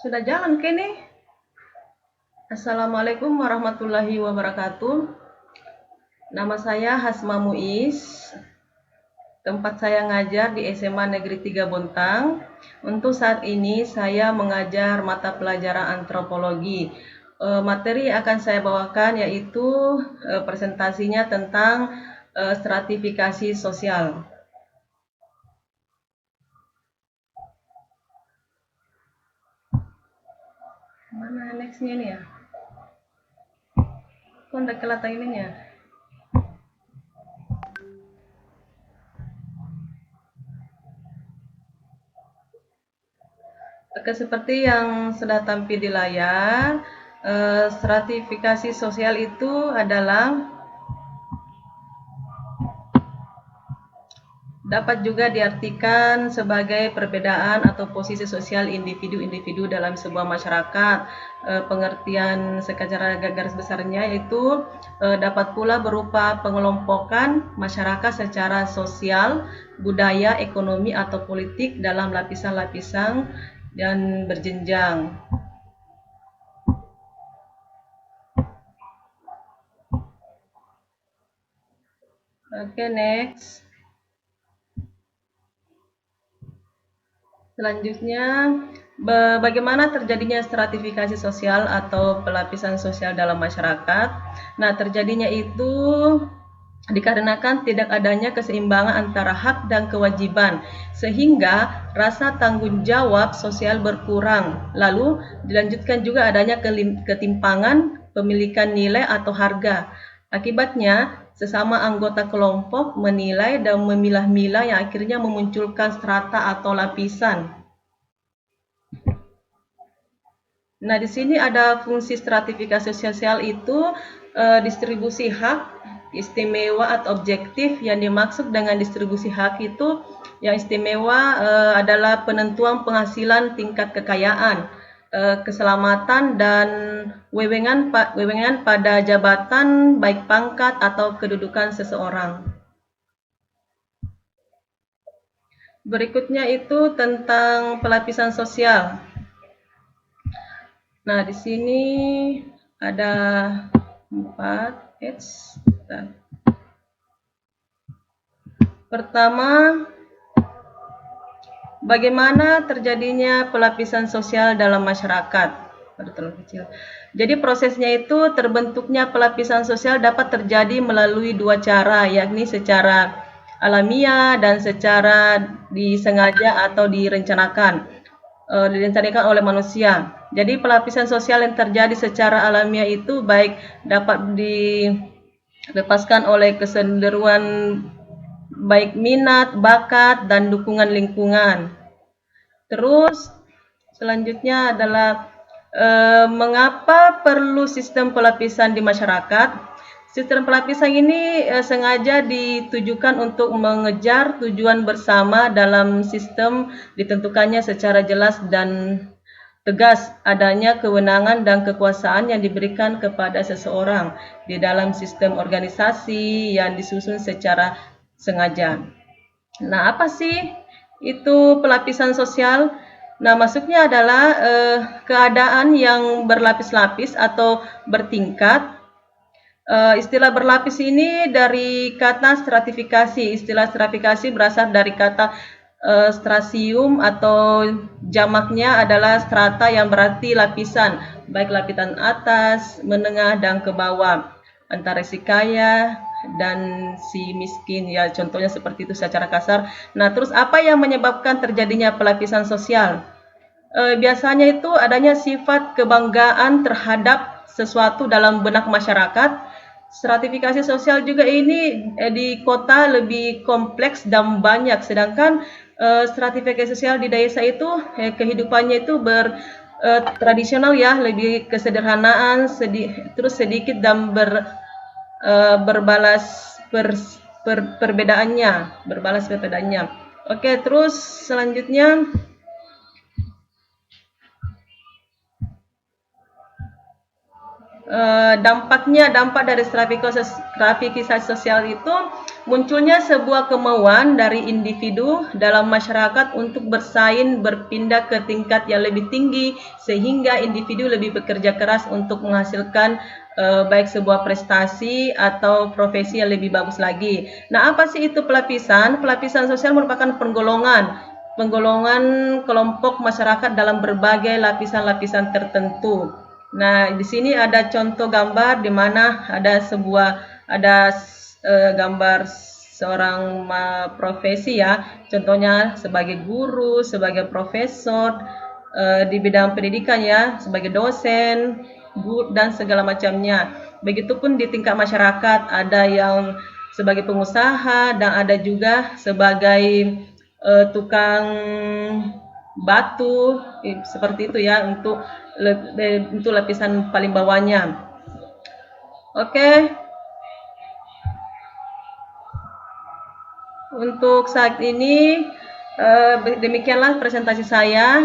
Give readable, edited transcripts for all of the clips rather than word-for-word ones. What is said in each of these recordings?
Sudah jalan ke nih? Assalamualaikum warahmatullahi wabarakatuh. Nama saya Hasma Muiz. Tempat saya ngajar di SMA Negeri 3 Bontang. Untuk saat ini saya mengajar mata pelajaran antropologi. Materi yang akan saya bawakan yaitu presentasinya tentang stratifikasi sosial. Mana nextnya nih ya? Kok udah kelihatan ininya? Oke, seperti yang sudah tampil di layar, stratifikasi sosial itu adalah dapat juga diartikan sebagai perbedaan atau posisi sosial individu-individu dalam sebuah masyarakat. Pengertian secara garis besarnya itu dapat pula berupa pengelompokan masyarakat secara sosial, budaya, ekonomi, atau politik dalam lapisan-lapisan dan berjenjang. Oke, next. Selanjutnya, bagaimana terjadinya stratifikasi sosial atau pelapisan sosial dalam masyarakat? Nah, terjadinya itu dikarenakan tidak adanya keseimbangan antara hak dan kewajiban, sehingga rasa tanggung jawab sosial berkurang. Lalu dilanjutkan juga adanya ketimpangan pemilikan nilai atau harga. Akibatnya, sesama anggota kelompok menilai dan memilah-milah yang akhirnya memunculkan strata atau lapisan. Nah, di sini ada fungsi stratifikasi sosial itu distribusi hak, istimewa atau objektif. Yang dimaksud dengan distribusi hak itu yang istimewa adalah penentuan penghasilan, tingkat kekayaan, keselamatan dan wewengan pada jabatan baik pangkat atau kedudukan seseorang. Berikutnya itu tentang pelapisan sosial. Nah, di sini ada 4 Pertama, bagaimana terjadinya pelapisan sosial dalam masyarakat? Jadi prosesnya itu terbentuknya pelapisan sosial dapat terjadi melalui dua cara, yakni secara alamiah dan secara disengaja atau direncanakan oleh manusia. Jadi pelapisan sosial yang terjadi secara alamiah itu baik dapat dilepaskan oleh kecenderungan baik minat, bakat, dan dukungan lingkungan. Terus selanjutnya adalah mengapa perlu sistem pelapisan di masyarakat? Sistem pelapisan ini sengaja ditujukan untuk mengejar tujuan bersama dalam sistem ditentukannya secara jelas dan tegas adanya kewenangan dan kekuasaan yang diberikan kepada seseorang di dalam sistem organisasi yang disusun secara sengaja. Nah, apa sih itu pelapisan sosial? Nah, maksudnya adalah keadaan yang berlapis-lapis atau bertingkat. Istilah berlapis ini dari kata stratifikasi. Istilah stratifikasi berasal dari kata strasium atau jamaknya adalah strata yang berarti lapisan, baik lapisan atas, menengah, dan ke bawah, antara si kaya dan si miskin, ya contohnya seperti itu secara kasar. Nah, terus apa yang menyebabkan terjadinya pelapisan sosial? Biasanya itu adanya sifat kebanggaan terhadap sesuatu dalam benak masyarakat. Stratifikasi sosial juga ini di kota lebih kompleks dan banyak, sedangkan stratifikasi sosial di desa itu kehidupannya itu tradisional ya, lebih kesederhanaan, terus sedikit dan berbalas perbedaannya. Oke, terus selanjutnya dampak dari stratifikasi sosial itu munculnya sebuah kemauan dari individu dalam masyarakat untuk bersaing berpindah ke tingkat yang lebih tinggi sehingga individu lebih bekerja keras untuk menghasilkan baik sebuah prestasi atau profesi yang lebih bagus lagi. Nah, apa sih itu pelapisan? Pelapisan sosial merupakan penggolongan kelompok masyarakat dalam berbagai lapisan-lapisan tertentu. Nah, di sini ada contoh gambar di mana ada gambar seorang profesi ya. Contohnya sebagai guru, sebagai profesor di bidang pendidikan ya, sebagai dosen, guru dan segala macamnya. Begitupun di tingkat masyarakat ada yang sebagai pengusaha dan ada juga sebagai tukang batu seperti itu ya untuk lapisan paling bawahnya. Oke. Untuk saat ini demikianlah presentasi saya.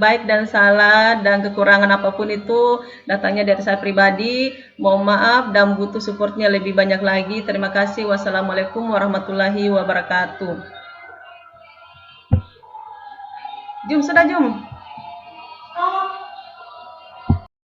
Baik dan salah dan kekurangan apapun itu datangnya dari saya pribadi. Mohon maaf dan butuh supportnya lebih banyak lagi. Terima kasih. Wassalamualaikum warahmatullahi wabarakatuh. Jom, sudah jom.